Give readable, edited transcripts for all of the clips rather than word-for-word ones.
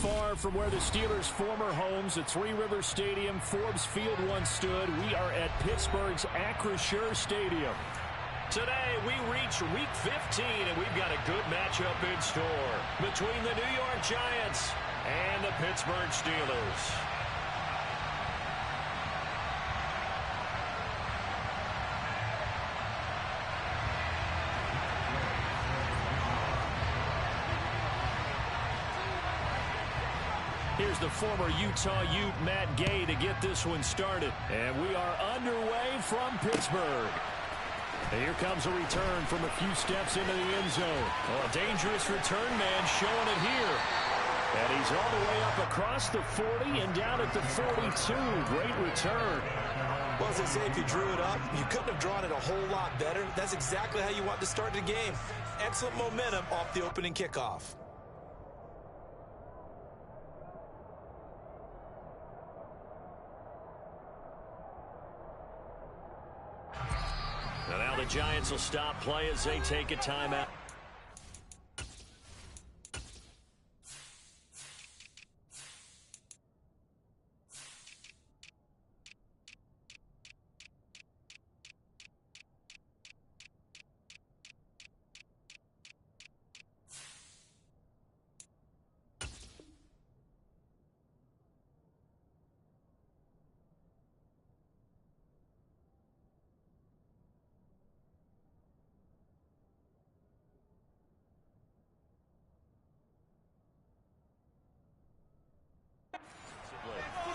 far from where the Steelers' former homes at Three Rivers Stadium, Forbes Field once stood. We are at Pittsburgh's Acrisure Stadium. Today, we reach Week 15, and we've got a good matchup in store between the New York Giants and the Pittsburgh Steelers. Here's the former Utah Ute, Matt Gay, to get this one started. And we are underway from Pittsburgh. And here comes a return from a few steps into the end zone. Oh, a dangerous return man showing it here. And he's all the way up across the 40 and down at the 42. Great return. Well, as they say, if you drew it up, you couldn't have drawn it a whole lot better. That's exactly how you want to start the game. Excellent momentum off the opening kickoff. And now the Giants will stop play as they take a timeout.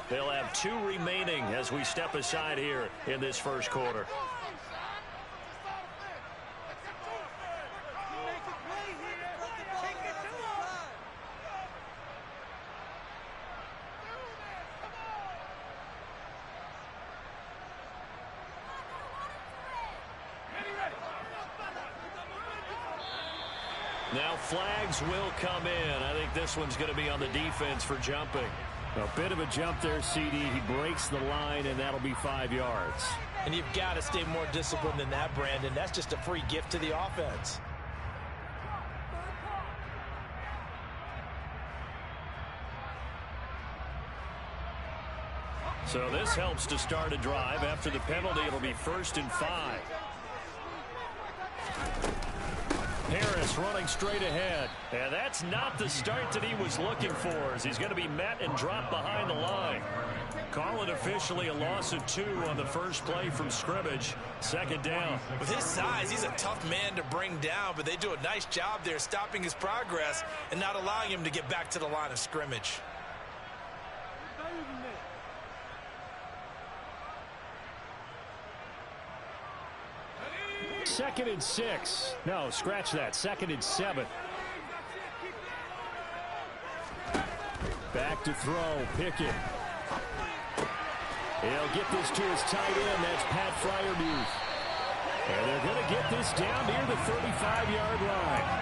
They'll have 2 remaining as we step aside here in this first quarter. Now flags will come in. I think this one's going to be on the defense for jumping. A bit of a jump there, CD. He breaks the line, and that'll be 5 yards. And you've got to stay more disciplined than that, Brandon. That's just a free gift to the offense. So this helps to start a drive. After the penalty, it'll be 1st and 5. Harris running straight ahead. And that's not the start that he was looking for, as he's going to be met and dropped behind the line. Call it officially a loss of 2 on the first play from scrimmage. 2nd down. With his size, he's a tough man to bring down, but they do a nice job there stopping his progress and not allowing him to get back to the line of scrimmage. Second and 6. No, scratch that. 2nd and 7. Back to throw. Pickett. He'll get this to his tight end. That's Pat Freiermuth. And they're going to get this down near the 35-yard line.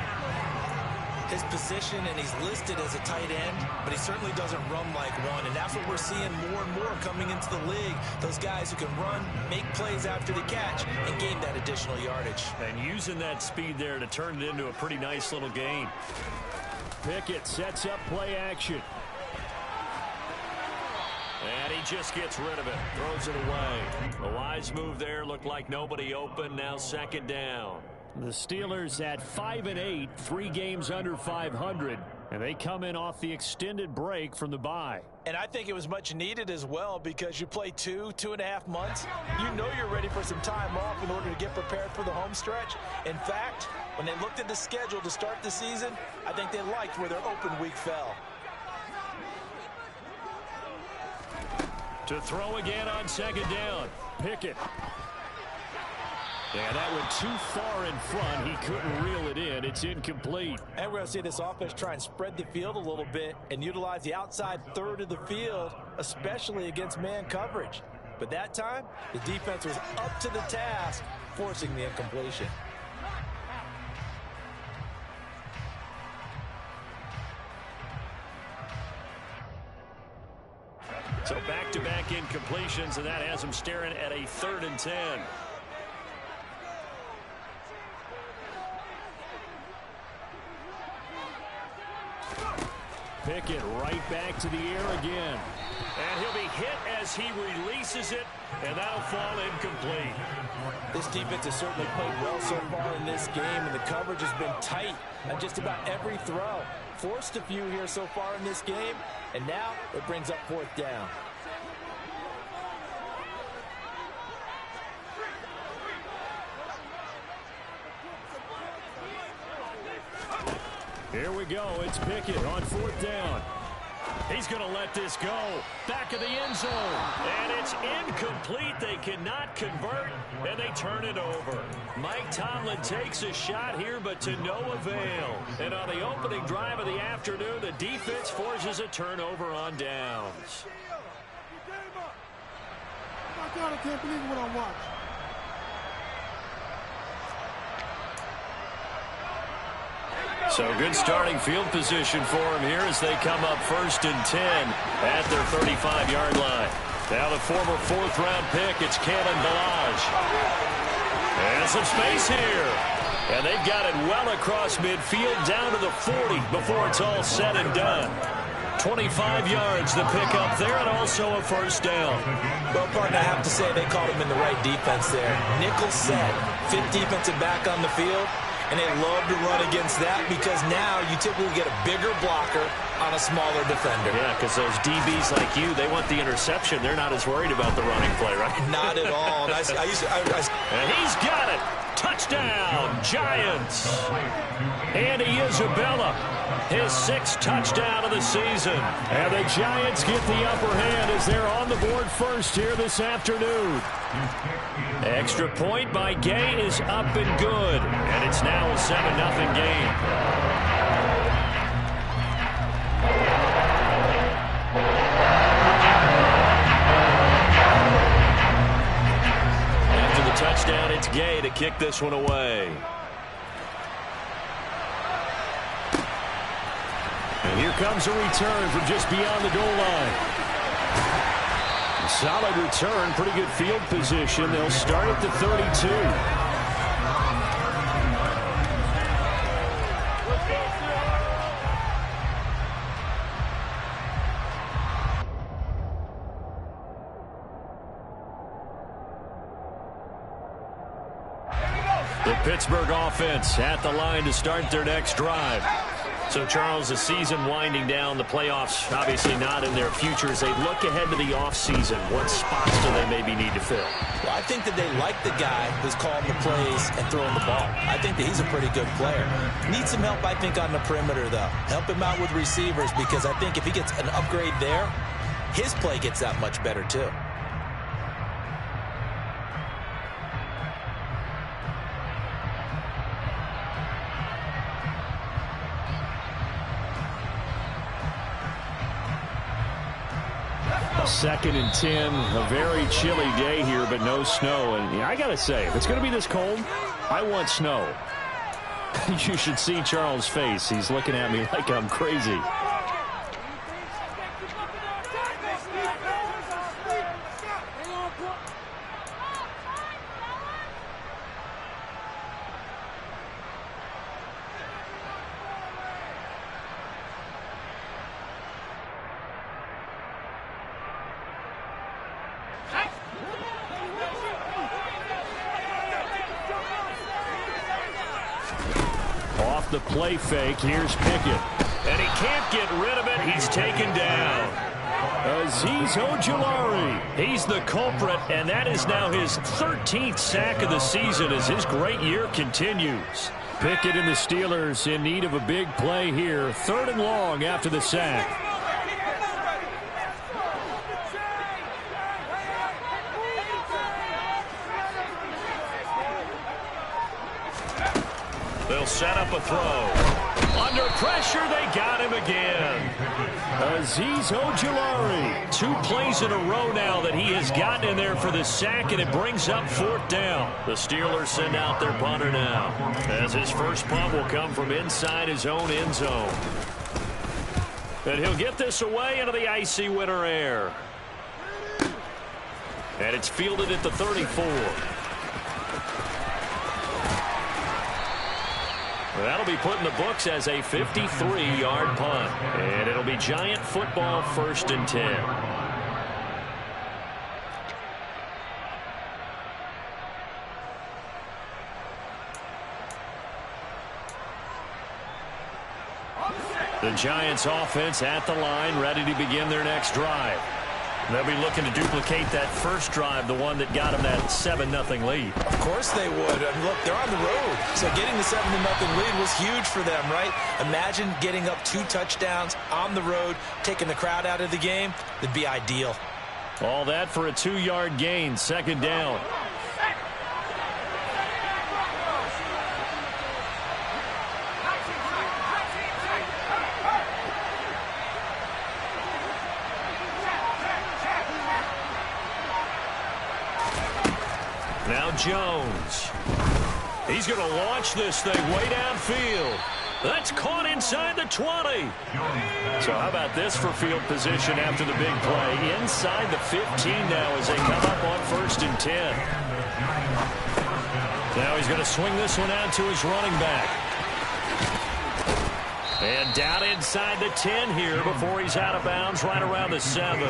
His position, and he's listed as a tight end, but he certainly doesn't run like one, and that's what we're seeing more and more coming into the league. Those guys who can run, make plays after the catch, and gain that additional yardage. And using that speed there to turn it into a pretty nice little gain. Pickett sets up play action. And he just gets rid of it, throws it away. A wise move there, looked like nobody open, now 2nd down. The Steelers at 5-8, 3 games under 500, and they come in off the extended break from the bye. And I think it was much needed as well, because you play 2.5 months. You know you're ready for some time off in order to get prepared for the home stretch. In fact, when they looked at the schedule to start the season, I think they liked where their open week fell. To throw again on 2nd down, Pickett. Yeah, that went too far in front. He couldn't reel it in. It's incomplete. And we're going to see this offense try and spread the field a little bit and utilize the outside third of the field, especially against man coverage. But that time, the defense was up to the task, forcing the incompletion. So back-to-back incompletions, and that has him staring at a 3rd and 10. Pickett right back to the air again. And he'll be hit as he releases it, and that'll fall incomplete. This defense has certainly played well so far in this game, and the coverage has been tight on just about every throw. Forced a few here so far in this game, and now it brings up 4th down. Here we go. It's Pickett on 4th down. He's going to let this go. Back of the end zone. And it's incomplete. They cannot convert, and they turn it over. Mike Tomlin takes a shot here, but to no avail. And on the opening drive of the afternoon, the defense forces a turnover on downs. Oh my God, I can't believe what I'm watching. So good starting field position for him here as they come up 1st and 10 at their 35-yard line. Now the former 4th-round pick, it's Kalen Ballage. And some space here. And they've got it well across midfield down to the 40 before it's all said and done. 25 yards the pick up there, and also a 1st down. Well, partner, I have to say they called him in the right defense there. Nickel set, 5th defensive back on the field. And they love to run against that because now you typically get a bigger blocker on a smaller defender. Yeah, because those DBs like you, they want the interception. They're not as worried about the running play, right? Not at all. And he's got it. Touchdown, Giants. Andy Isabella, his 6th touchdown of the season. And the Giants get the upper hand as they're on the board first here this afternoon. Extra point by Gay is up and good. And it's now a 7-0 game. After the touchdown, it's Gay to kick this one away. And here comes a return from just beyond the goal line. Solid return, pretty good field position. They'll start at the 32. The Pittsburgh offense at the line to start their next drive. So, Charles, the season winding down, the playoffs obviously not in their future. As they look ahead to the offseason, what spots do they maybe need to fill? Well, I think that they like the guy who's calling the plays and throwing the ball. I think that he's a pretty good player. Needs some help, I think, on the perimeter, though. Help him out with receivers because I think if he gets an upgrade there, his play gets that much better, too. Second and 10, a very chilly day here, but no snow. And yeah, I got to say, if it's going to be this cold, I want snow. You should see Charles' face. He's looking at me like I'm crazy. The play fake. Here's Pickett. And he can't get rid of it. He's taken down. Azeez Ojulari. He's the culprit, and that is now his 13th sack of the season as his great year continues. Pickett and the Steelers in need of a big play here. 3rd and long after the sack. They'll set up a throw. Under pressure, they got him again. Azeez Ojulari. 2 plays in a row now that he has gotten in there for the sack, and it brings up 4th down. The Steelers send out their punter now, as his first punt will come from inside his own end zone. And he'll get this away into the icy winter air. And it's fielded at the 34. Well, that'll be put in the books as a 53-yard punt. And it'll be Giant football, 1st and 10. The Giants offense at the line, ready to begin their next drive. They'll be looking to duplicate that first drive, the one that got them that 7-0 lead. Of course they would. I mean, look, they're on the road. So getting the 7-0 lead was huge for them, right? Imagine getting up 2 touchdowns on the road, taking the crowd out of the game. That'd be ideal. All that for a 2-yard gain, 2nd down. Now Jones. He's going to launch this thing way downfield. That's caught inside the 20. So how about this for field position after the big play? Inside the 15 now as they come up on 1st and 10. Now he's going to swing this one out to his running back. And down inside the 10 here before he's out of bounds right around the 7.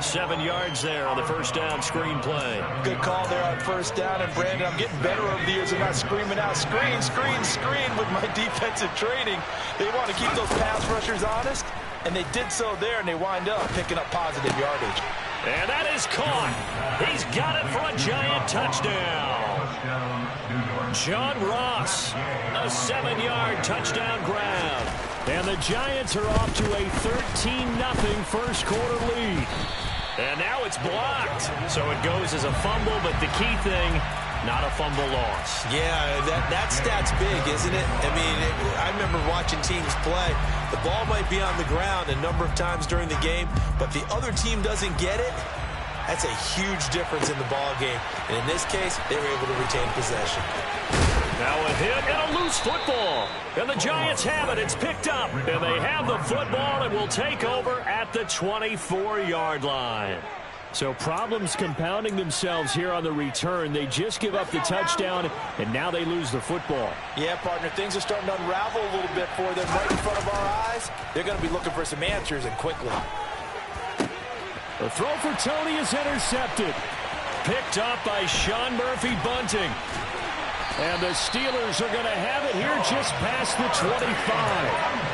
7 yards there on the 1st down screen play. Good call there on 1st down. And, Brandon, I'm getting better over the years of not screaming out, screen, screen, screen with my defensive training. They want to keep those pass rushers honest, and they did so there, and they wind up picking up positive yardage. And that is caught. He's got it for a Giant touchdown. John Ross, a 7-yard touchdown grab. And the Giants are off to a 13-0 first quarter lead. And now it's blocked. So it goes as a fumble, but the key thing, not a fumble loss. Yeah, that stat's big, isn't it? I mean, I remember watching teams play. The ball might be on the ground a number of times during the game, but the other team doesn't get it. That's a huge difference in the ball game. And in this case, they were able to retain possession. Now a hit and a loose football. And the Giants have it. It's picked up. And they have the football and will take over at the 24-yard line. So problems compounding themselves here on the return. They just give up the touchdown, and now they lose the football. Yeah, partner, things are starting to unravel a little bit for them right in front of our eyes. They're going to be looking for some answers, and quickly. The throw for Tony is intercepted. Picked up by Sean Murphy-Bunting. And the Steelers are going to have it here just past the 25.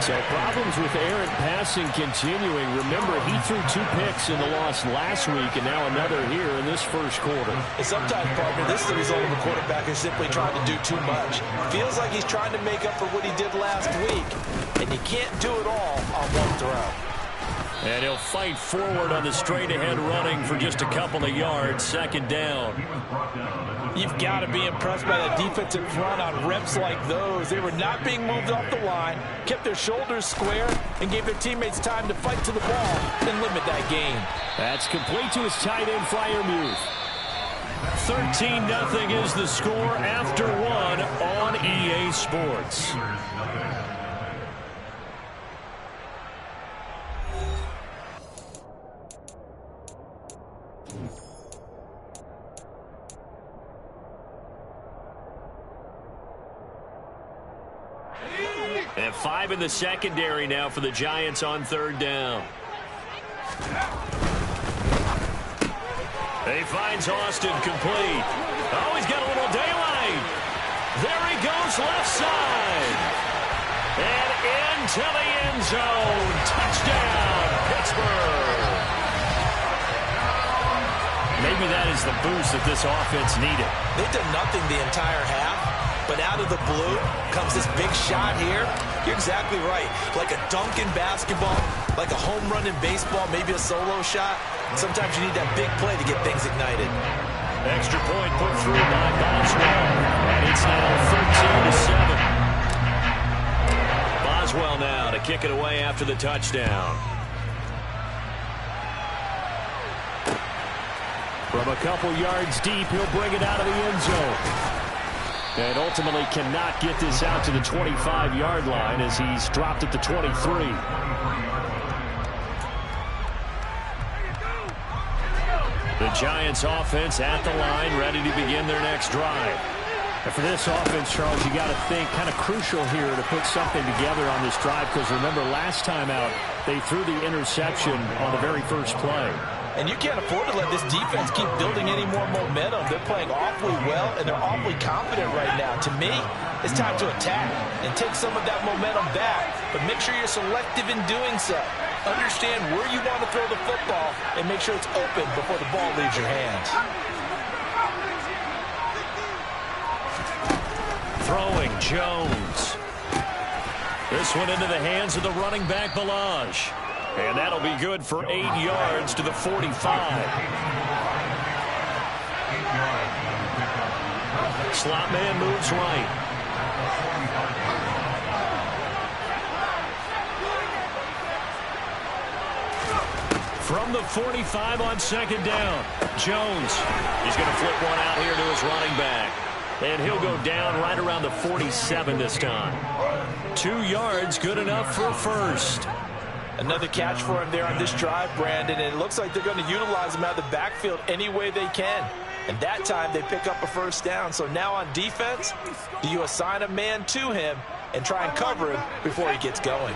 So problems with errant passing continuing. Remember, he threw 2 picks in the loss last week, and now another here in this first quarter. And sometimes, partner, this is the result of a quarterback who's simply trying to do too much. Feels like he's trying to make up for what he did last week, and you can't do it all on one throw. And he'll fight forward on the straight-ahead running for just a couple of yards, 2nd down. You've got to be impressed by that defensive front on reps like those. They were not being moved off the line, kept their shoulders square, and gave their teammates time to fight to the ball and limit that gain. That's complete to his tight end, Freiermuth. 13-0 is the score after 1 on EA Sports. And 5 in the secondary now for the Giants on 3rd down. He finds Austin complete. Oh, he's got a little daylight. There he goes left side. And into the end zone. Touchdown, Pittsburgh. Maybe that is the boost that this offense needed. They've done nothing the entire half. But out of the blue comes this big shot here. You're exactly right. Like a dunk in basketball, like a home run in baseball, maybe a solo shot. Sometimes you need that big play to get things ignited. Extra point put through by Boswell. And it's now 13-7. Boswell now to kick it away after the touchdown. From a couple yards deep, he'll bring it out of the end zone. And ultimately cannot get this out to the 25-yard line as he's dropped at the 23. The Giants offense at the line, ready to begin their next drive. And for this offense, Charles, you got to think kind of crucial here to put something together on this drive, because remember last time out they threw the interception on the very first play. And you can't afford to let this defense keep building any more momentum. They're playing awfully well, and they're awfully confident right now. To me, it's time to attack and take some of that momentum back. But make sure you're selective in doing so. Understand where you want to throw the football and make sure it's open before the ball leaves your hands. Throwing Jones. This one into the hands of the running back, Ballage. And that'll be good for 8 yards to the 45. Slot man moves right. From the 45 on second down, Jones. He's going to flip one out here to his running back. And he'll go down right around the 47 this time. 2 yards, good enough for a first. Another catch for him there on this drive, Brandon, and it looks like they're going to utilize him out of the backfield any way they can. And that time they pick up a first down. So now on defense, do you assign a man to him and try and cover him before he gets going?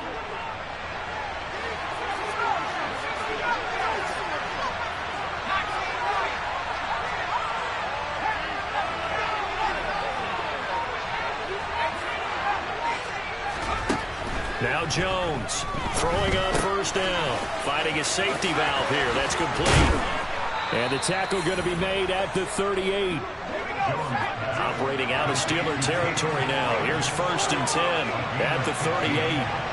Now Jones throwing on first down, finding a safety valve here. That's complete. And the tackle going to be made at the 38. Operating out of Steeler territory now. Here's 1st and 10 at the 38.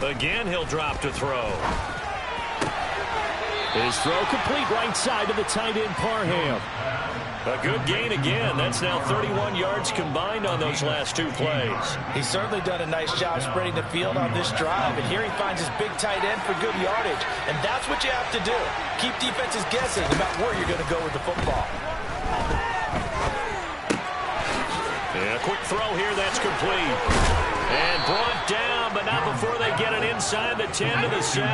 Again, he'll drop to throw. His throw complete right side to the tight end, Parham. A good gain again. That's now 31 yards combined on those last 2 plays. He's certainly done a nice job spreading the field on this drive. And here he finds his big tight end for good yardage. And that's what you have to do. Keep defenses guessing about where you're going to go with the football. And a quick throw here. That's complete. And brought down, but not before they get it inside the 10 to the 7.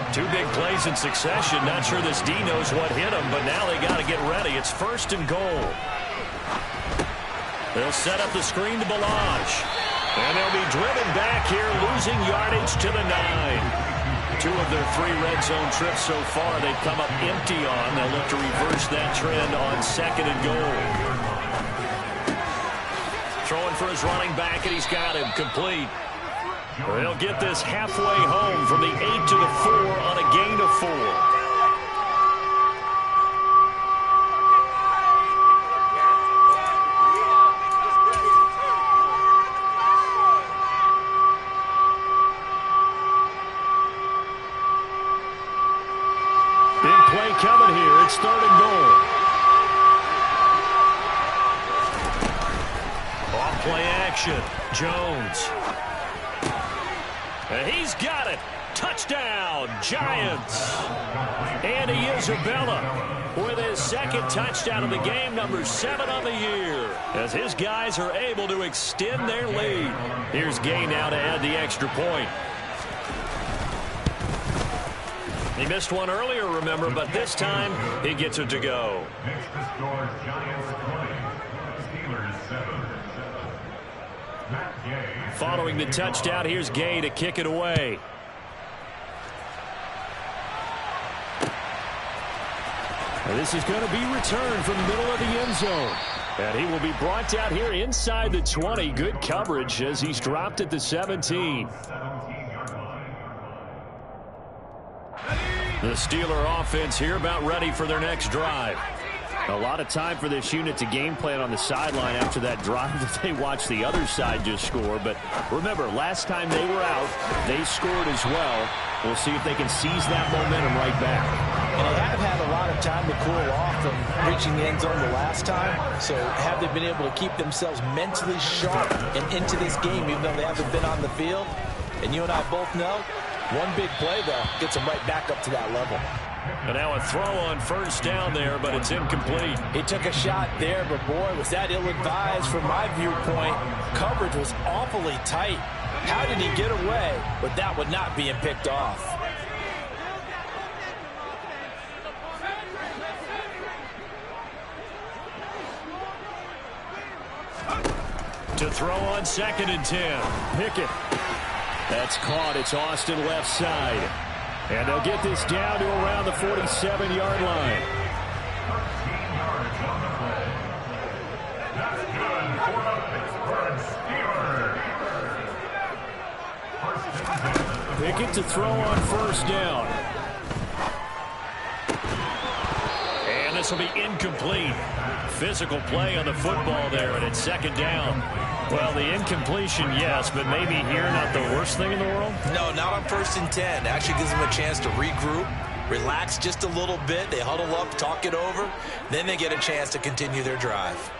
2 big plays in succession. Not sure this D knows what hit him, but now they got to get ready. It's 1st and goal. They'll set up the screen to Ballage. And they'll be driven back here, losing yardage to the 9. 2 of their 3 red zone trips so far they've come up empty on. They'll look to reverse that trend on 2nd and goal. Throwing for his running back, and he's got him complete. They'll get this halfway home from the 8 to the 4 on a gain of 4. Big play coming here. It's 3rd and goal. Play action. Jones. And he's got it. Touchdown, Giants. Andy Isabella with his 2nd touchdown of the game, number 7 on the year, as his guys are able to extend their lead. Here's Gay now to add the extra point. He missed one earlier, remember, but this time he gets it to go. Following the touchdown, here's Gay to kick it away. And this is going to be returned from the middle of the end zone. And he will be brought down here inside the 20. Good coverage as he's dropped at the 17. The Steeler offense here about ready for their next drive. A lot of time for this unit to game plan on the sideline after that drive that they watched the other side just score. But remember, last time they were out, they scored as well. We'll see if they can seize that momentum right back. And they have had a lot of time to cool off from reaching the end zone the last time. So have they been able to keep themselves mentally sharp and into this game, even though they haven't been on the field? And you and I both know, one big play, though, gets them right back up to that level. And now a throw on first down there, but it's incomplete. He took a shot there, but boy, was that ill-advised from my viewpoint. Coverage was awfully tight. How did he get away with that one not being picked off? To throw on 2nd and 10. Pickett. That's caught. It's Austin left side. And they'll get this down to around the 47-yard line. Pickett to throw on first down. And this will be incomplete. Physical play on the football there, and it's 2nd down. Well, the incompletion, yes, but maybe here not the worst thing in the world? No, not on 1st and 10. Actually gives them a chance to regroup, relax just a little bit. They huddle up, talk it over. Then they get a chance to continue their drive.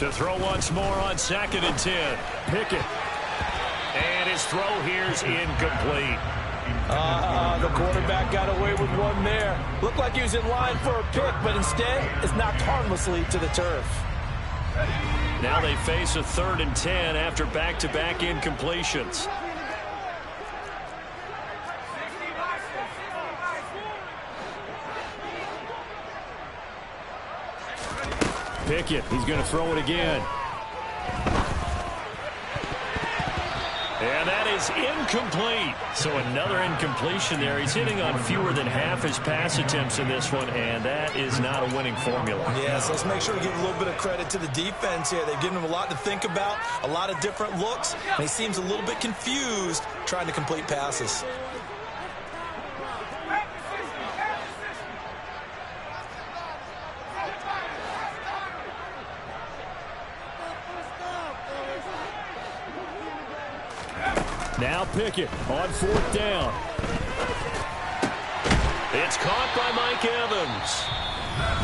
To throw once more on 2nd and 10. Pickett. And his throw here's incomplete. The quarterback got away with one there. Looked like he was in line for a pick, but instead it's knocked harmlessly to the turf. Now they face a 3rd and 10 after back-to-back incompletions. Pickett, he's going to throw it again. And that is incomplete. So another incompletion there. He's hitting on fewer than half his pass attempts in this one, and that is not a winning formula. Yes, let's make sure we give a little bit of credit to the defense here. They've given him a lot to think about, a lot of different looks, and he seems a little bit confused trying to complete passes. Now Pickett on 4th down. It's caught by Mike Evans.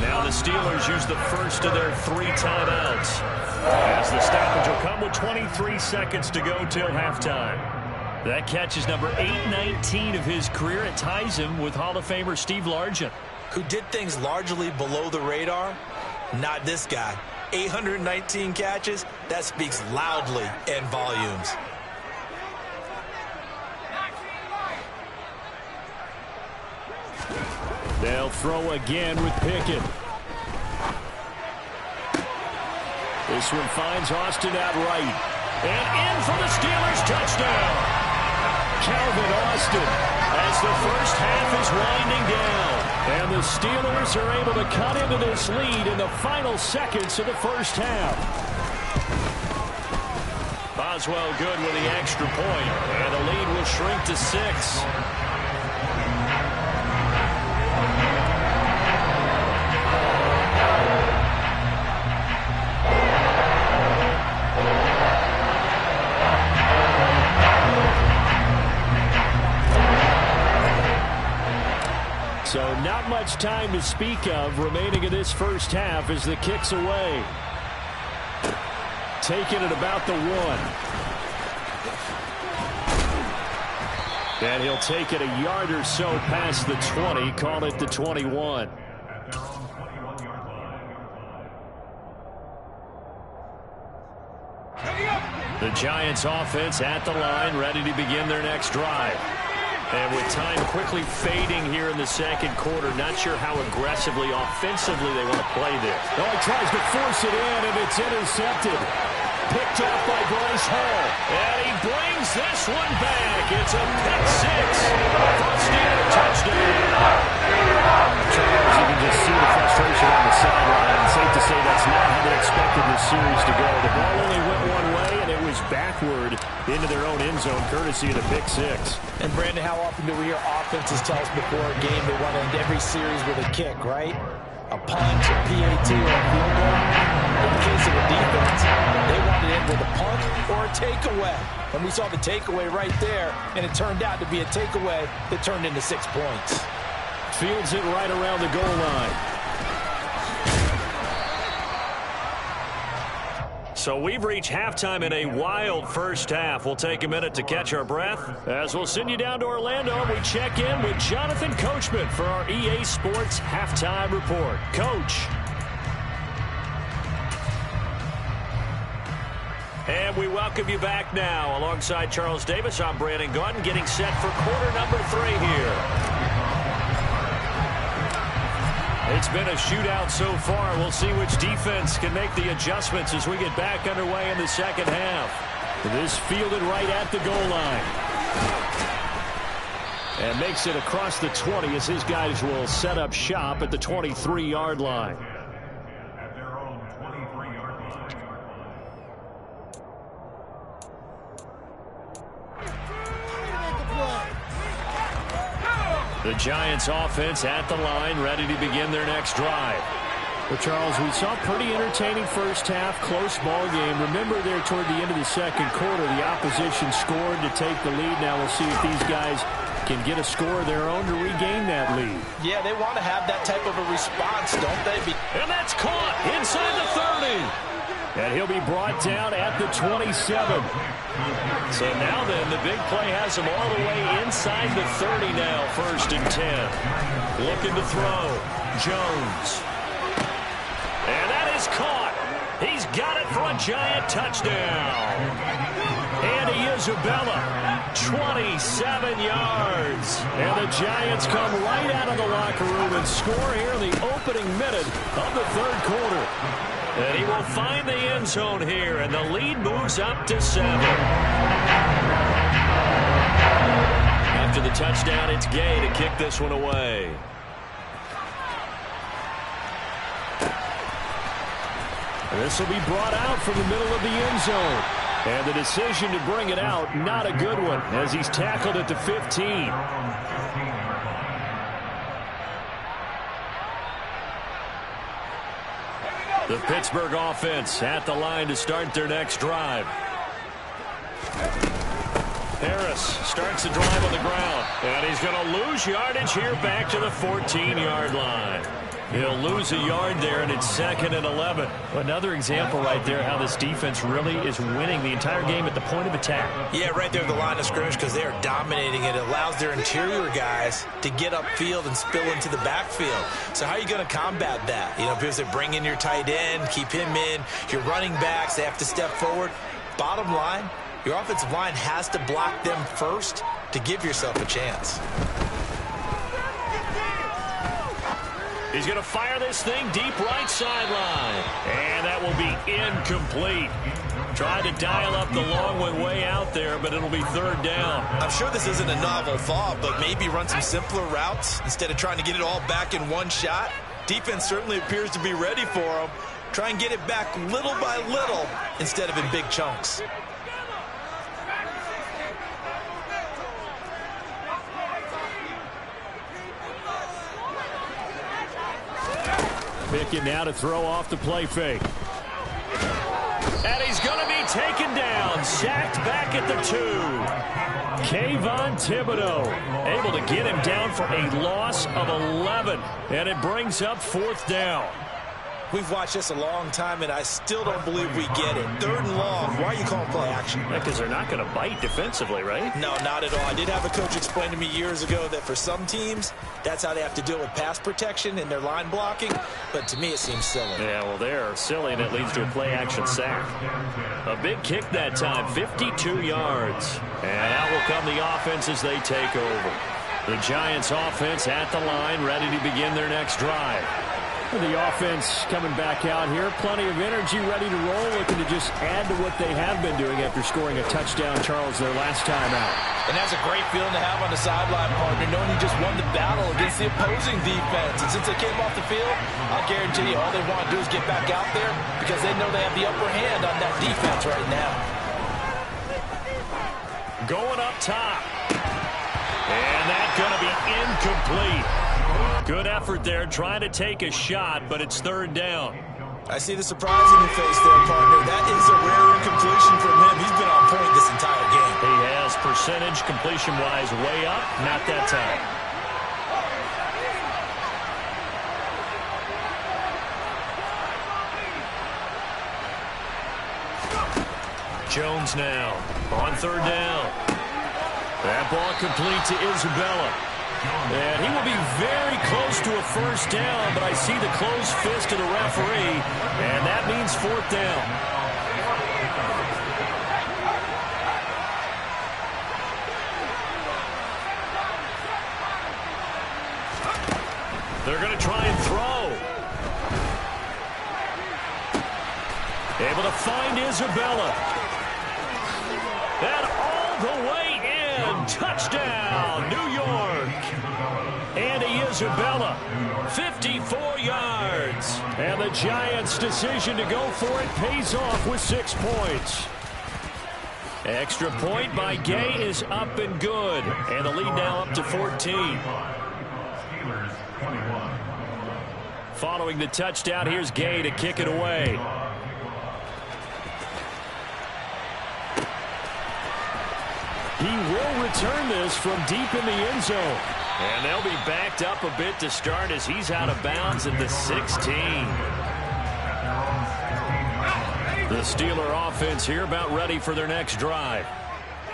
Now the Steelers use the first of their 3 timeouts, as the stoppage will come with 23 seconds to go till halftime. That catch is number 819 of his career. It ties him with Hall of Famer Steve Largent, who did things largely below the radar. Not this guy. 819 catches, that speaks loudly in volumes. They'll throw again with Pickett. This one finds Austin out right. And in for the Steelers touchdown. Calvin Austin as the first half is winding down. And the Steelers are able to cut into this lead in the final seconds of the first half. Boswell good with the extra point. And the lead will shrink to 6. So not much time to speak of remaining in this first half as the kick's away. Taken at about the 1. And he'll take it a yard or so past the 20, call it the 21. The Giants offense at the line, ready to begin their next drive. And with time quickly fading here in the second quarter, not sure how aggressively, offensively they want to play this. Oh, he tries to force it in, and it's intercepted. Picked off by Bryce Hall. And he brings this one back. It's a pick 6. First Steeler touchdown. Charles, you can just see the frustration on the sideline. Safe to say that's not how they expected this series to go. The ball only went one way, and it was backward into their own end zone, courtesy of the pick 6. And Brandon, how often do we hear offenses tell us before a game they want to end every series with a kick, right? A punt, a PAT, or a field goal. In the case of the defense, they wanted to end with a punt or a takeaway. And we saw the takeaway right there, and it turned out to be a takeaway that turned into 6 points. Fields it right around the goal line. So we've reached halftime in a wild first half. We'll take a minute to catch our breath as we'll send you down to Orlando and we check in with Jonathan Coachman for our EA Sports Halftime Report. Coach. And we welcome you back now. Alongside Charles Davis, I'm Brandon Gaudin, getting set for quarter number 3 here. It's been a shootout so far. We'll see which defense can make the adjustments as we get back underway in the second half. This fielded right at the goal line. And makes it across the 20 as his guys will set up shop at the 23-yard line. The Giants offense at the line, ready to begin their next drive. Well, Charles, we saw a pretty entertaining first half, close ball game. Remember there toward the end of the second quarter, the opposition scored to take the lead. Now we'll see if these guys can get a score of their own to regain that lead. Yeah, they want to have that type of a response, don't they? And that's caught inside the 30. And he'll be brought down at the 27. So now then, the big play has him all the way inside the 30 now, 1st and 10. Looking to throw. Jones. And that is caught. He's got it for a Giant touchdown. Andy Isabella, 27 yards. And the Giants come right out of the locker room and score here in the opening minute of the third quarter. And he will find the end zone here, and the lead moves up to 7. After the touchdown, it's Gay to kick this one away. This will be brought out from the middle of the end zone. And the decision to bring it out, not a good one, as he's tackled at the 15. The Pittsburgh offense at the line to start their next drive. Harris starts the drive on the ground. And he's going to lose yardage here back to the 14-yard line. He'll lose a yard there, and it's 2nd and 11. Another example right there how this defense really is winning the entire game at the point of attack. Yeah, right there at the line of scrimmage because they are dominating it. It allows their interior guys to get upfield and spill into the backfield. So how are you going to combat that? You know, because they bring in your tight end, keep him in. Your running backs, they have to step forward. Bottom line, your offensive line has to block them first to give yourself a chance. He's going to fire this thing deep right sideline. And that will be incomplete. Tried to dial up the long one way out there, but it'll be 3rd down. I'm sure this isn't a novel thought, but maybe run some simpler routes instead of trying to get it all back in one shot. Defense certainly appears to be ready for him. Try and get it back little by little instead of in big chunks. Pickett now to throw off the play fake. And he's going to be taken down. Sacked back at the 2. Kayvon Thibodeaux able to get him down for a loss of 11. And it brings up 4th down. We've watched this a long time, and I still don't believe we get it. 3rd and long. Why are you calling play action? Because they're not going to bite defensively, right? No, not at all. I did have a coach explain to me years ago that for some teams, that's how they have to deal with pass protection and their line blocking. But to me, it seems silly. Yeah, well, they're silly, and it leads to a play-action sack. A big kick that time, 52 yards. And out will come the offense as they take over. The Giants offense at the line, ready to begin their next drive. The offense coming back out here. Plenty of energy, ready to roll, looking to just add to what they have been doing after scoring a touchdown, Charles, their last time out. And that's a great feeling to have on the sideline, partner, knowing you just won the battle against the opposing defense. And since they came off the field, I'll guarantee you all they want to do is get back out there because they know they have the upper hand on that defense right now. Going up top. And that's going to be incomplete. Good effort there, trying to take a shot, but it's 3rd down. I see the surprise in your face there, partner. That is a rare incompletion from him. He's been on point this entire game. He has percentage completion-wise way up, not that time. Jones now on third down. That ball complete to Isabella. And he will be very close to a first down, but I see the closed fist of the referee, and that means fourth down. They're going to try and throw. Able to find Isabella. And all the way in. Touchdown, New York. Andy Isabella, 54 yards. And the Giants' decision to go for it pays off with 6 points. Extra point by Gay is up and good. And the lead now up to 14. Following the touchdown, here's Gay to kick it away. He will return this from deep in the end zone. And they'll be backed up a bit to start as he's out of bounds at the 16. The Steeler offense here about ready for their next drive.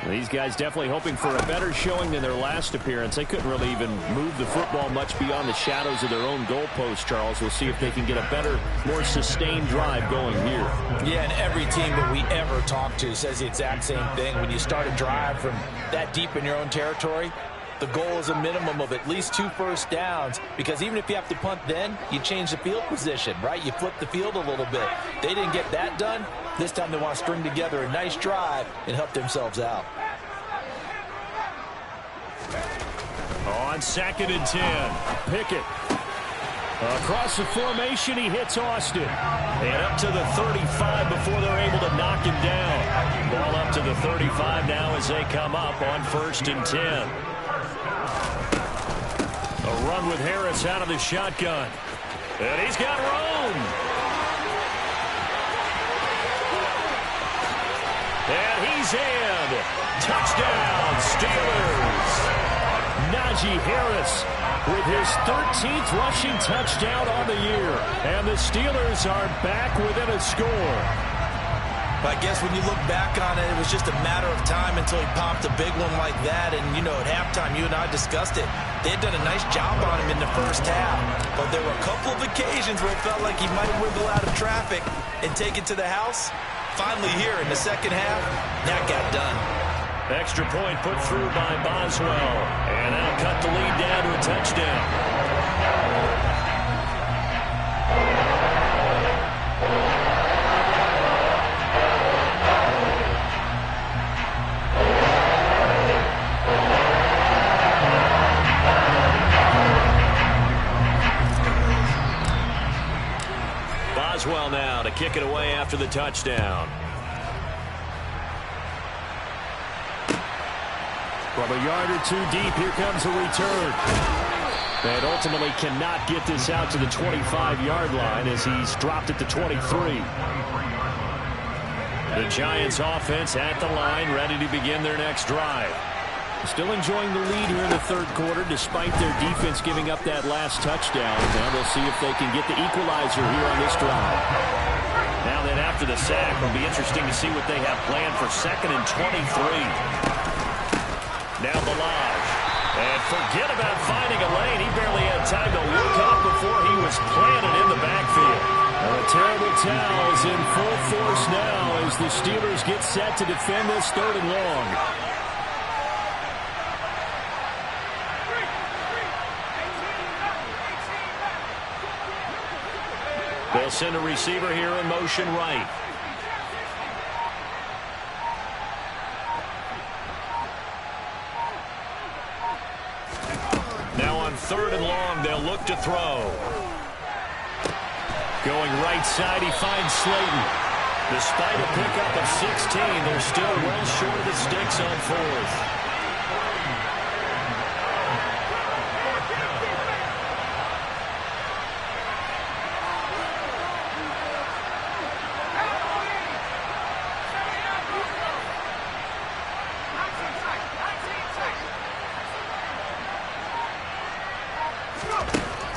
These guys definitely hoping for a better showing than their last appearance. They couldn't really even move the football much beyond the shadows of their own goalpost, Charles. We'll see if they can get a better, more sustained drive going here. Yeah, and every team that we ever talk to says the exact same thing. When you start a drive from that deep in your own territory, the goal is a minimum of at least 2 first downs, because even if you have to punt then, you change the field position, right? You flip the field a little bit. They didn't get that done. This time they want to string together a nice drive and help themselves out. On 2nd and 10, Pickett. Across the formation, he hits Austin. And up to the 35 before they're able to knock him down. Ball up to the 35 now as they come up on 1st and 10. A run with Harris out of the shotgun. And he's got room. And he's in. Touchdown, Steelers. Najee Harris with his 13th rushing touchdown on the year. And the Steelers are back within a score. I guess when you look back on it, it was just a matter of time until he popped a big one like that. And, you know, at halftime, you and I discussed it. They had done a nice job on him in the first half. But there were a couple of occasions where it felt like he might wiggle out of traffic and take it to the house. Finally here in the second half, that got done. Extra point put through by Boswell. And that'll cut the lead down to a touchdown. Boswell now to kick it away after the touchdown. From a yard or two deep, here comes a return. And ultimately cannot get this out to the 25-yard line as he's dropped at the 23. The Giants offense at the line, ready to begin their next drive. Still enjoying the lead here in the third quarter despite their defense giving up that last touchdown. Now we'll see if they can get the equalizer here on this drive. Now then after the sack, it'll be interesting to see what they have planned for 2nd and 23. Now Balaj. And forget about finding a lane. He barely had time to look up before he was planted in the backfield. A terrible towel is in full force now as the Steelers get set to defend this 3rd and long. They'll send a receiver here in motion right. Now on 3rd and long, they'll look to throw. Going right side, he finds Slayton. Despite a pickup of 16, they're still well short of the sticks on 4th.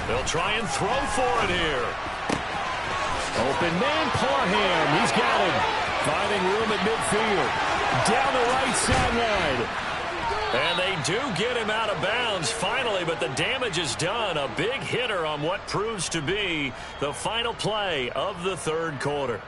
They'll try and throw for it here. Open man, Parham. He's got him. Finding room at midfield. Down the right sideline. And they do get him out of bounds finally, but the damage is done. A big hitter on what proves to be the final play of the third quarter.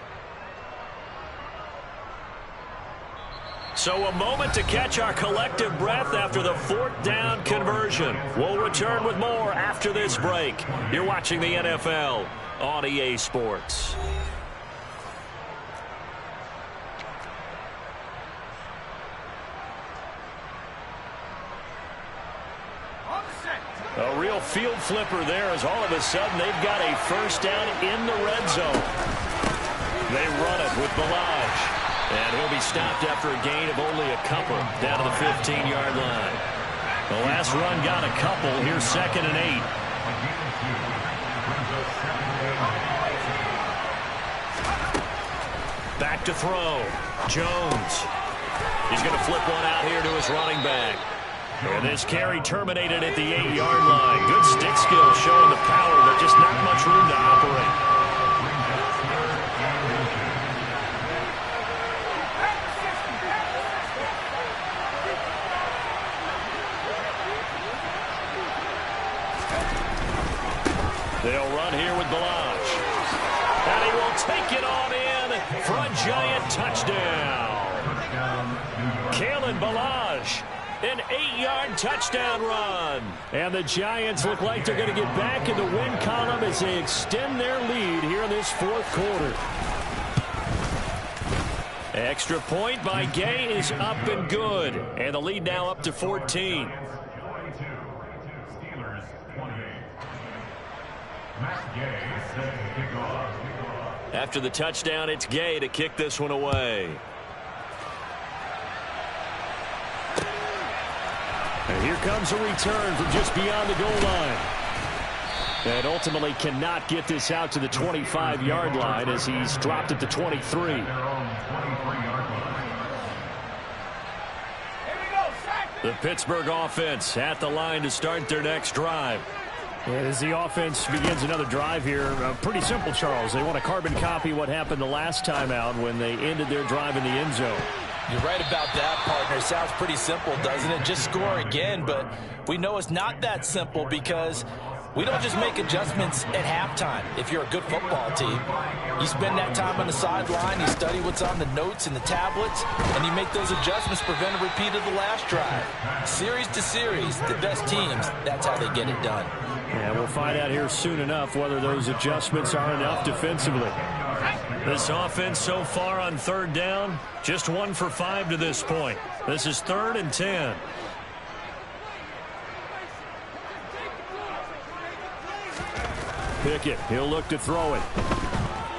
So a moment to catch our collective breath after the fourth down conversion. We'll return with more after this break. You're watching the NFL on EA Sports. A real field flipper there as all of a sudden they've got a first down in the red zone. They run it with Ballage. And he'll be stopped after a gain of only a couple down to the 15-yard line. The last run got a couple. Here's 2nd and 8. Back to throw. Jones. He's going to flip one out here to his running back. And this carry terminated at the 8-yard line. Good stick skill showing the power, but just not much room to operate. They'll run here with Ballage. And he will take it on in for a giant touchdown. Kalen Ballage. An 8-yard touchdown run. And the Giants look like they're going to get back in the win column as they extend their lead here in this fourth quarter. Extra point by Gay is up and good. And the lead now up to 14. After the touchdown, it's Gay to kick this one away. And here comes a return from just beyond the goal line. And ultimately cannot get this out to the 25-yard line as he's dropped at the 23. The Pittsburgh offense at the line to start their next drive. As the offense begins another drive here, pretty simple, Charles. They want to carbon copy what happened the last time out when they ended their drive in the end zone. You're right about that, partner. Sounds pretty simple, doesn't it? Just score again, but we know it's not that simple because we don't just make adjustments at halftime. If you're a good football team, you spend that time on the sideline, you study what's on the notes and the tablets, and you make those adjustments, prevent a repeat of the last drive. Series to series, the best teams, that's how they get it done. Yeah, we'll find out here soon enough whether those adjustments are enough defensively. This offense so far on third down, just 1 for 5 to this point. This is 3rd and 10. Pickett, he'll look to throw it.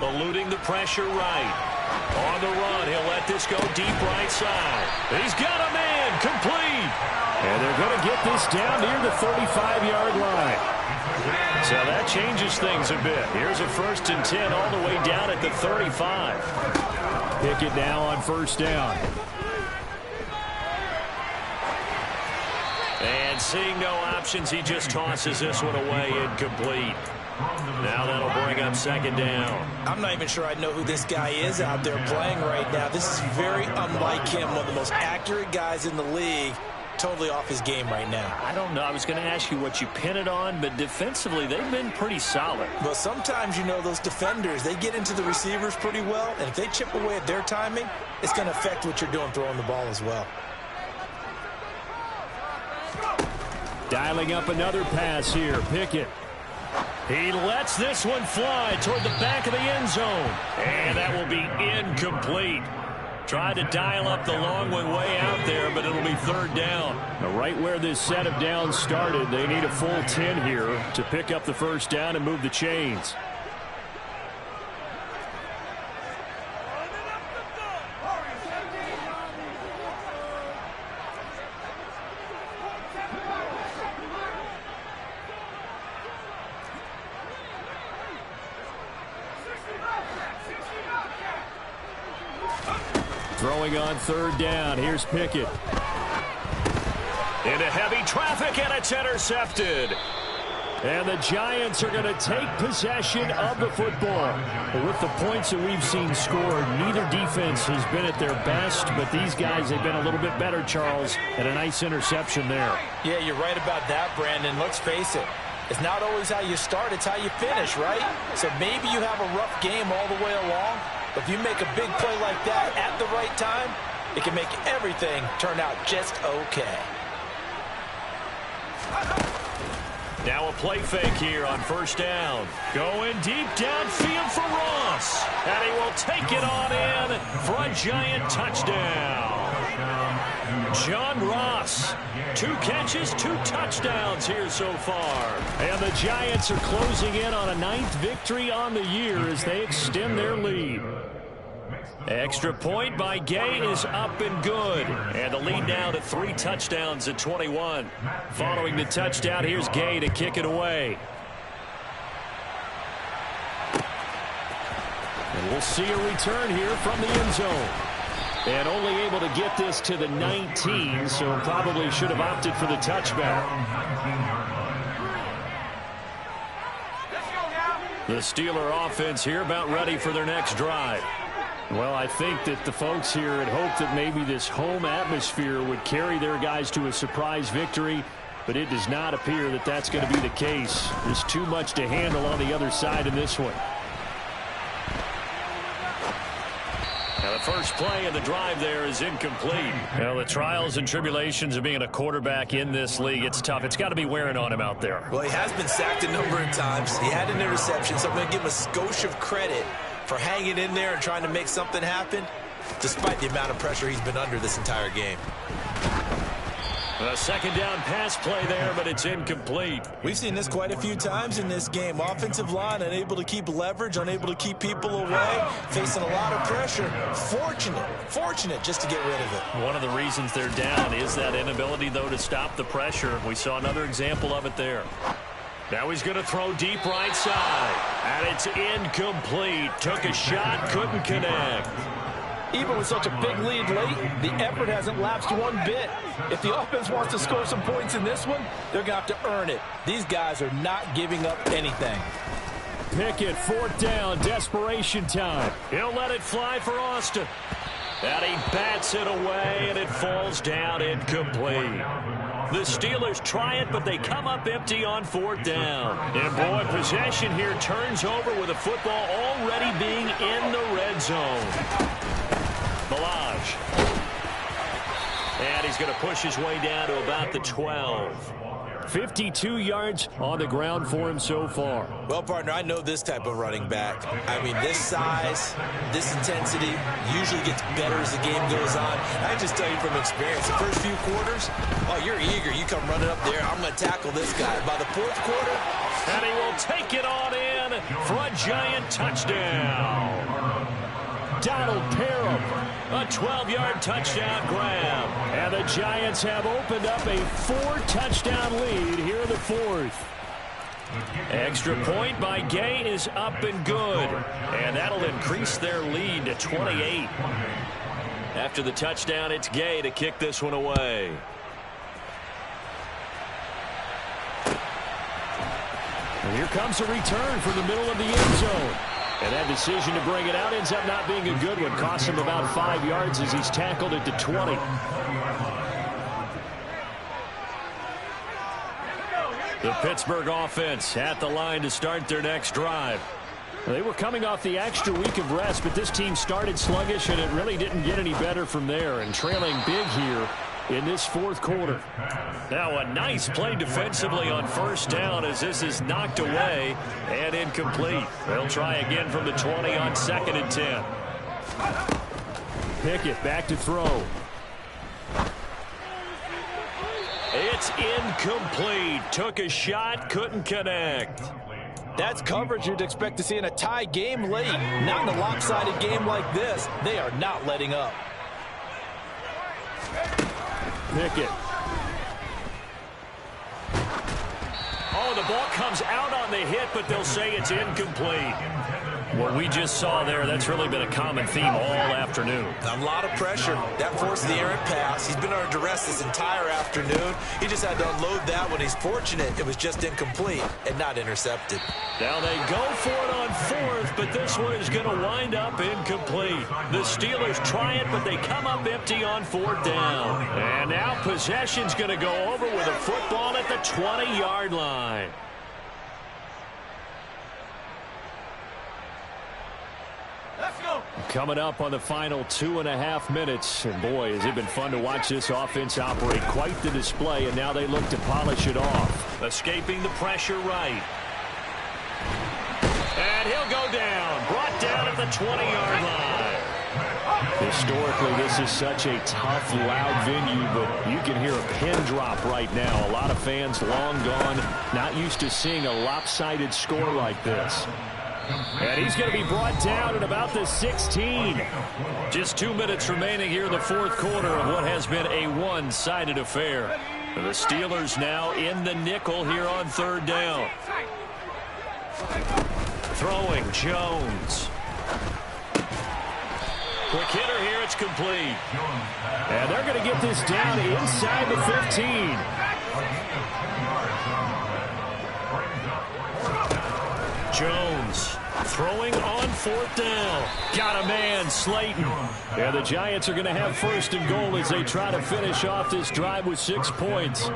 Eluding the pressure right. On the run, he'll let this go deep right side. He's got a man, complete. And they're going to get this down near the 35-yard line. So that changes things a bit. Here's a 1st and 10 all the way down at the 35. Pickett now on first down. And seeing no options, he just tosses this one away incomplete. Now that'll bring up 2nd down. I'm not even sure I know who this guy is out there playing right now. This is very unlike him, one of the most accurate guys in the league. Totally off his game right now. I don't know. I was going to ask you what you pin it on, but defensively, they've been pretty solid. Well, sometimes, you know, those defenders, they get into the receivers pretty well, and if they chip away at their timing, it's going to affect what you're doing throwing the ball as well. Dialing up another pass here, Pickett. He lets this one fly toward the back of the end zone, and that will be incomplete. Tried to dial up the long one way out there, but it'll be 3rd down. Now, right where this set of downs started, they need a full 10 here to pick up the first down and move the chains. Throwing on 3rd down. Here's Pickett. Into heavy traffic, and it's intercepted. And the Giants are going to take possession of the football. With the points that we've seen scored, neither defense has been at their best, but these guys have been a little bit better, Charles, and a nice interception there. Yeah, you're right about that, Brandon. Let's face it. It's not always how you start, it's how you finish, right? So maybe you have a rough game all the way along, but if you make a big play like that at the right time, it can make everything turn out just okay. Now a play fake here on first down. Going deep downfield for Ross. And he will take it on in for a Giant touchdown. John Ross, 2 catches, 2 touchdowns here so far. And the Giants are closing in on a 9th victory on the year as they extend their lead. Extra point by Gay is up and good. And the lead now to 3 touchdowns at 21. Following the touchdown, here's Gay to kick it away. And we'll see a return here from the end zone. And only able to get this to the 19, so probably should have opted for the touchback. The Steeler offense here about ready for their next drive. Well, I think that the folks here had hoped that maybe this home atmosphere would carry their guys to a surprise victory, but it does not appear that that's going to be the case. There's too much to handle on the other side in this one. Now, the first play of the drive there is incomplete. Well, the trials and tribulations of being a quarterback in this league, it's tough. It's got to be wearing on him out there. Well, he has been sacked a number of times. He had an interception, so I'm going to give him a skosh of credit for hanging in there and trying to make something happen, despite the amount of pressure he's been under this entire game. A second down pass play there, but it's incomplete. We've seen this quite a few times in this game. Offensive line unable to keep leverage, unable to keep people away, facing a lot of pressure. Fortunate just to get rid of it. One of the reasons they're down is that inability, though, to stop the pressure. We saw another example of it there. Now he's going to throw deep right side. And it's incomplete. Took a shot, couldn't connect. Even with such a big lead late, the effort hasn't lapsed one bit. If the offense wants to score some points in this one, they're going to have to earn it. These guys are not giving up anything. Pickett, 4th down, desperation time. He'll let it fly for Austin. And he bats it away, and it falls down incomplete. The Steelers try it, but they come up empty on 4th down. And boy, possession here turns over with the football already being in the red zone. Ballage. And he's going to push his way down to about the 12. 52 yards on the ground for him so far. Well, partner, I know this type of running back. I mean, this size, this intensity usually gets better as the game goes on. I just tell you from experience, the first few quarters, oh, you're eager. You come running up there, I'm going to tackle this guy. By the 4th quarter, and he will take it on in for a Giant touchdown. Donald Parham, a 12-yard touchdown grab. And the Giants have opened up a 4-touchdown lead here in the 4th. Extra point by Gay is up and good. And that'll increase their lead to 28. After the touchdown, it's Gay to kick this one away. And here comes a return from the middle of the end zone. And that decision to bring it out ends up not being a good one. Costs him about 5 yards as he's tackled at the 20. The Pittsburgh offense at the line to start their next drive. They were coming off the extra week of rest, but this team started sluggish, and it really didn't get any better from there. And trailing big here in this 4th quarter. Now a nice play defensively on 1st down as this is knocked away and incomplete. They'll try again from the 20 on 2nd and 10. Pickett back to throw. It's incomplete. Took a shot, couldn't connect. That's coverage you'd expect to see in a tie game late. Not in a lopsided game like this. They are not letting up. Pickett. Oh, the ball comes out on the hit, but they'll say it's incomplete. What we just saw there, that's really been a common theme all afternoon. A lot of pressure. That forced the errant pass. He's been under duress this entire afternoon. He just had to unload that one. He's fortunate it was just incomplete and not intercepted. Now they go for it on fourth, but this one is going to wind up incomplete. The Steelers try it, but they come up empty on fourth down. And now possession's going to go over with a football at the 20-yard line. Coming up on the final 2.5 minutes. And boy, has it been fun to watch this offense operate. Quite the display, and now they look to polish it off. Escaping the pressure right. And he'll go down. Brought down at the 20-yard line. Historically, this is such a tough, loud venue, but you can hear a pin drop right now. A lot of fans long gone, not used to seeing a lopsided score like this. And he's going to be brought down at about the 16. Just 2 minutes remaining here in the fourth quarter of what has been a one-sided affair. The Steelers now in the nickel here on third down. Throwing Jones. Quick hitter here, it's complete. And they're going to get this down inside the 15. Jones throwing on fourth down. Got a man, Slayton. Yeah, the Giants are going to have first and goal as they try to finish off this drive with 6 points.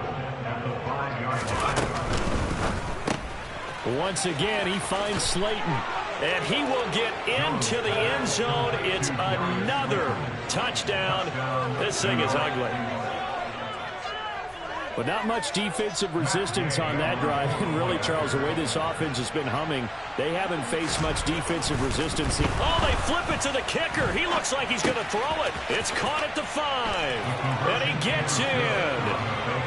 Once again, he finds Slayton. And he will get into the end zone. It's another touchdown. This thing is ugly. But not much defensive resistance on that drive. And really, Charles, the way this offense has been humming, they haven't faced much defensive resistance. Oh, they flip it to the kicker. He looks like he's going to throw it. It's caught at the 5. And he gets in.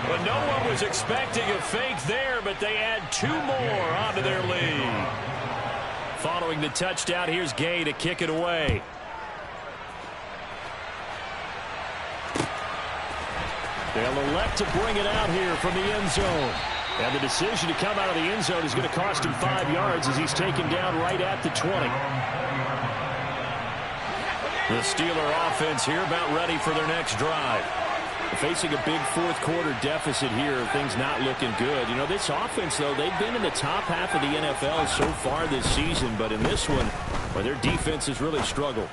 But no one was expecting a fake there, but they add 2 more onto their lead. Following the touchdown, here's Gay to kick it away. They'll elect to bring it out here from the end zone. And the decision to come out of the end zone is going to cost him 5 yards as he's taken down right at the 20. The Steeler offense here about ready for their next drive. Facing a big fourth quarter deficit here, things not looking good. You know, this offense, though, they've been in the top half of the NFL so far this season, but in this one, well, their defense has really struggled.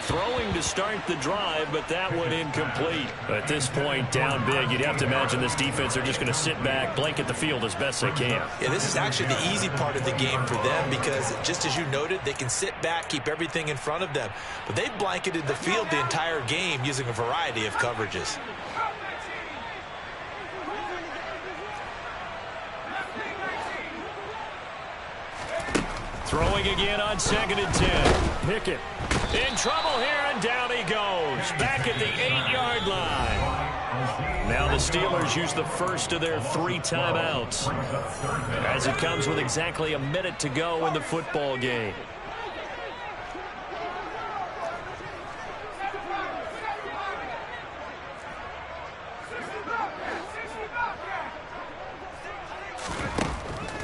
Throwing to start the drive, but that one incomplete. At this point, down big, you'd have to imagine this defense are just going to sit back, blanket the field as best they can. Yeah, this is actually the easy part of the game for them because, just as you noted, they can sit back, keep everything in front of them. But they've blanketed the field the entire game using a variety of coverages. Throwing again on 2nd and 10. Pickett in trouble here, and down he goes. Back at the 8-yard line. Now the Steelers use the first of their 3 timeouts as it comes with exactly a minute to go in the football game.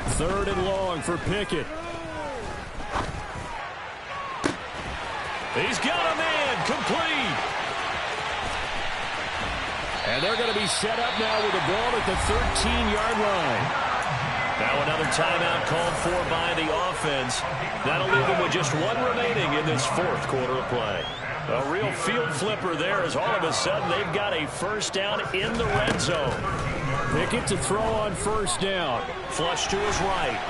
Third and long for Pickett. He's got a man, complete. And they're going to be set up now with the ball at the 13-yard line. Now another timeout called for by the offense. That'll leave them with just 1 remaining in this fourth quarter of play. A real field flipper there as all of a sudden they've got a first down in the red zone. Pickett to throw on first down. Flush to his right.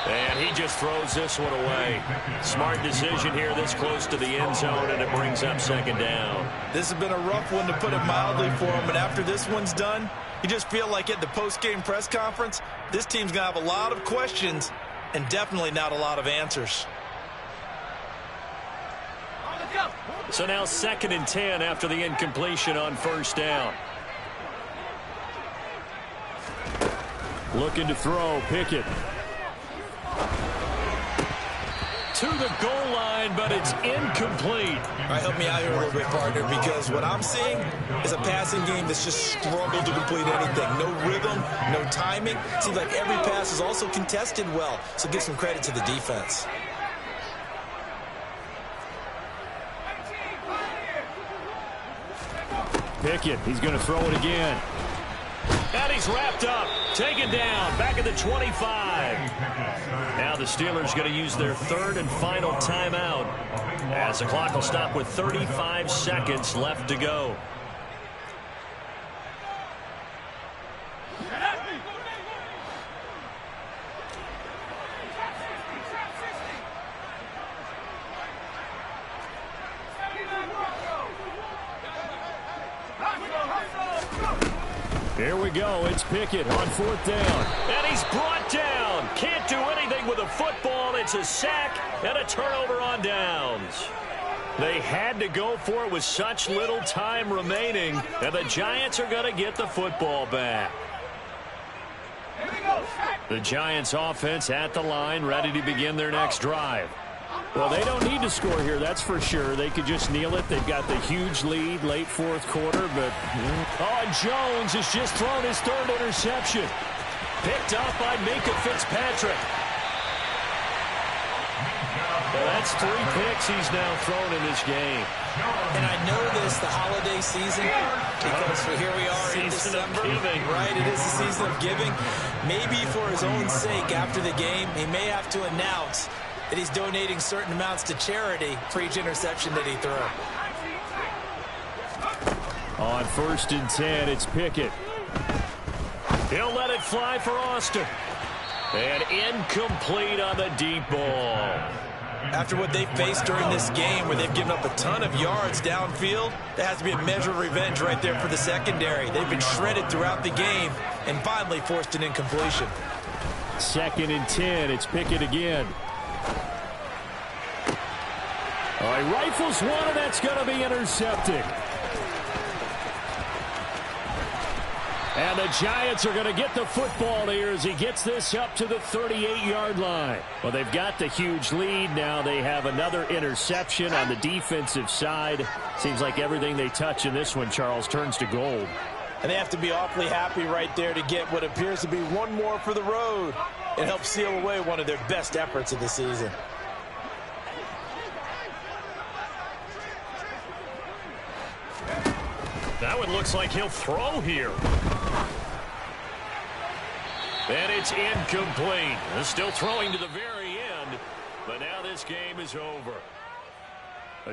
And he just throws this one away. Smart decision here this close to the end zone, and it brings up 2nd down. This has been a rough one, to put it mildly, for him. And after this one's done, you just feel like at the post-game press conference, this team's going to have a lot of questions and definitely not a lot of answers. So now 2nd and 10 after the incompletion on first down. Looking to throw, Pickett. To the goal line, but it's incomplete. All right, help me out here a little bit, partner, because what I'm seeing is a passing game that's just struggled to complete anything. No rhythm, no timing. Seems like every pass is also contested well, so give some credit to the defense. Pickett, he's going to throw it again. And he's wrapped up, taken down, back at the 25. Now the Steelers going to use their third and final timeout as the clock will stop with 35 seconds left to go. Here we go. It's Pickett on fourth down. And he's brought down. Can't do anything with a football. It's a sack and a turnover on downs. They had to go for it with such little time remaining. And the Giants are going to get the football back. The Giants offense at the line, ready to begin their next drive. Well, they don't need to score here, that's for sure. They could just kneel it. They've got the huge lead late fourth quarter, but Jones has just thrown his third interception. Picked up by Minkah Fitzpatrick. Well, that's 3 picks he's now thrown in this game. And I know this, the holiday season, because here we are in December. Right, it is the season of giving. Maybe for his own sake after the game, he may have to announce that he's donating certain amounts to charity for each interception that he threw. On 1st and 10, it's Pickett. He'll let it fly for Austin. And incomplete on the deep ball. After what they faced during this game where they've given up a ton of yards downfield, there has to be a measure of revenge right there for the secondary. They've been shredded throughout the game and finally forced an incompletion. 2nd and 10, it's Pickett again. He rifles one, and that's going to be intercepted. And the Giants are going to get the football here as he gets this up to the 38-yard line. Well, they've got the huge lead. Now they have another interception on the defensive side. Seems like everything they touch in this one, Charles, turns to gold. And they have to be awfully happy right there to get what appears to be one more for the road. It helps seal away one of their best efforts of the season. That one looks like he'll throw here. And it's incomplete. Still throwing to the very end, but now this game is over.